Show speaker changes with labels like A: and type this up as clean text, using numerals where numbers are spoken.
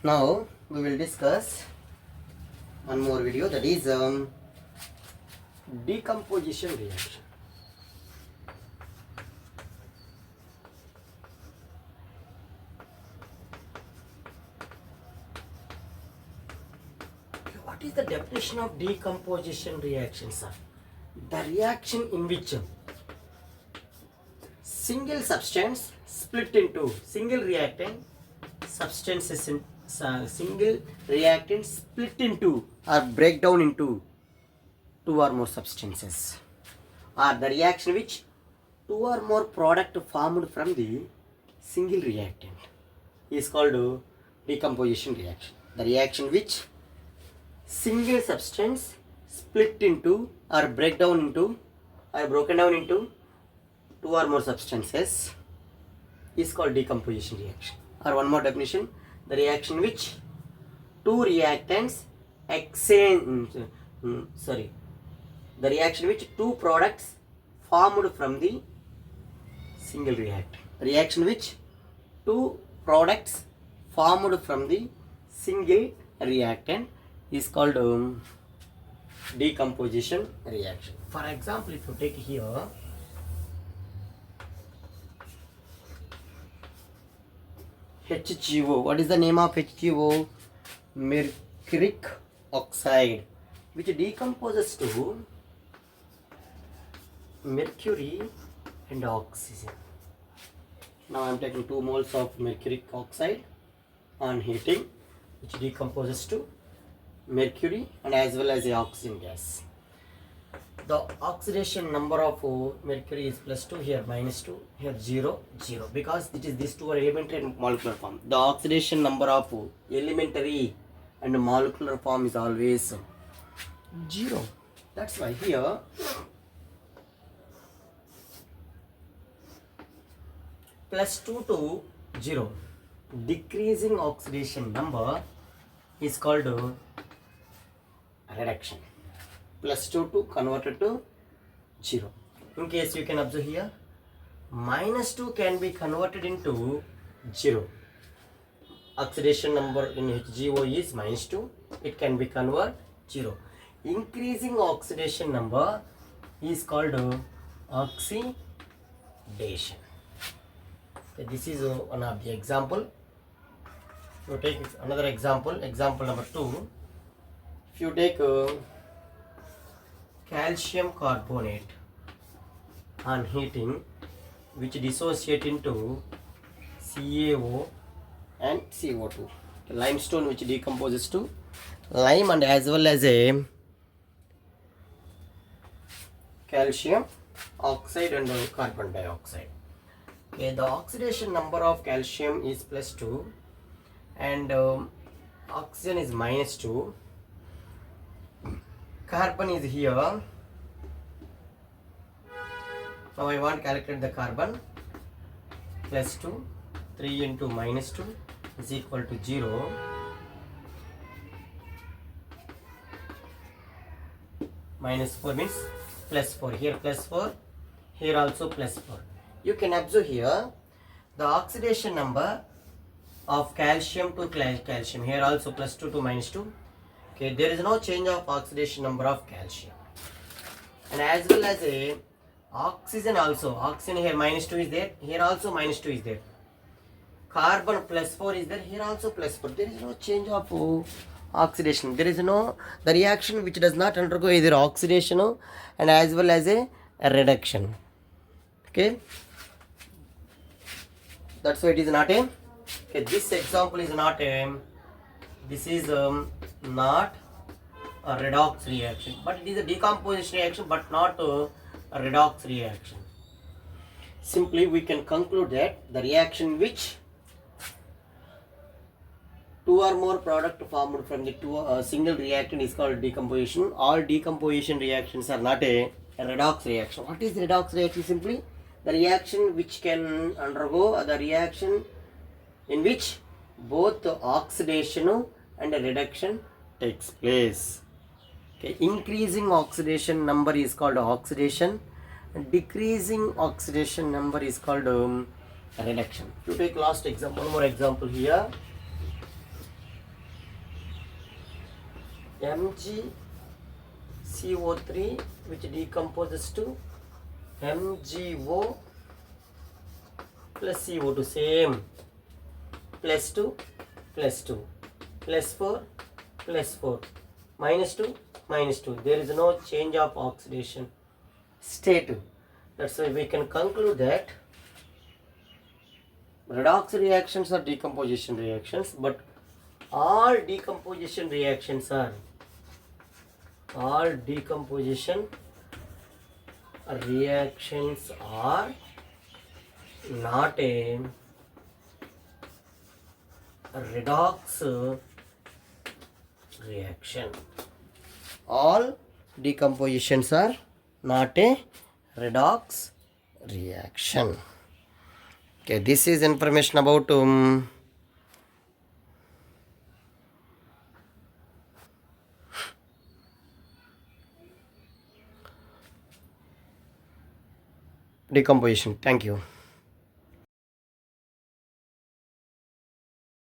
A: Now we will discuss one more video, that is decomposition reaction. What is the definition of decomposition reaction, sir? The reaction in which single substance split into single reactant substances in single reactant split into or break down into two or more substances, or the reaction which two or more product formed from the single reactant is called decomposition reaction. The reaction which single substance split into or broken down into two or more substances is called decomposition reaction. Or one more definition, the reaction which two reactants the reaction which two products formed from the single reactant. Reaction which two products formed from the single reactant is called decomposition reaction. For example, if you take here HGO. What is the name of HGO? Mercuric oxide, which decomposes to mercury and oxygen. Now I am taking 2 moles of mercuric oxide on heating, which decomposes to mercury and as well as the oxygen gas. The oxidation number of mercury is +2, here -2, here 0, 0, because these two are elementary and molecular form. The oxidation number of elementary and molecular form is always 0. That's why here +2 to 0, decreasing oxidation number is called reduction. +2 to converted to 0. In case you can observe here, -2 can be converted into 0. Oxidation number in HGO is -2. It can be converted 0. Increasing oxidation number is called oxidation. Okay, this is one of the example. If you take another example, example number 2. If you take calcium carbonate on heating, which dissociate into CaO and CO2. Limestone, which decomposes to lime and as well as a calcium oxide and carbon dioxide. Okay, the oxidation number of calcium is +2 and oxygen is -2. Carbon is here. Now I want to calculate the carbon. +2, 3 into -2 is equal to 0. -4 means +4. Here +4, here also +4. You can observe here the oxidation number of calcium to calcium. Here also +2 to -2. Okay, there is no change of oxidation number of calcium, and as well as a oxygen also. Oxygen here -2 is there, here also -2 is there. Carbon +4 is there, here also +4. There is no change of oxidation. There is no the reaction which does not undergo either oxidation and as well as a reduction. Okay, that's why it is not a. Okay, this example is not a. This is not a redox reaction, but it is a decomposition reaction, but not a redox reaction. Simply we can conclude that the reaction which two or more product formed from the single reactant is called decomposition. All decomposition reactions are not a redox reaction. What is redox reaction? Simply the reaction which can undergo the reaction in which both oxidation and a reduction takes place. Okay, increasing oxidation number is called oxidation, and decreasing oxidation number is called reduction. To take last example, one more example here. MgCO3 which decomposes to MgO plus CO2, same, plus 2 plus 2 plus 4 plus 4 minus 2 minus 2. There is no change of oxidation state. That's why we can conclude that redox reactions are decomposition reactions, but all decomposition reactions are not a redox reaction. All decompositions are not a redox reaction. Okay, this is information about decomposition. Thank you.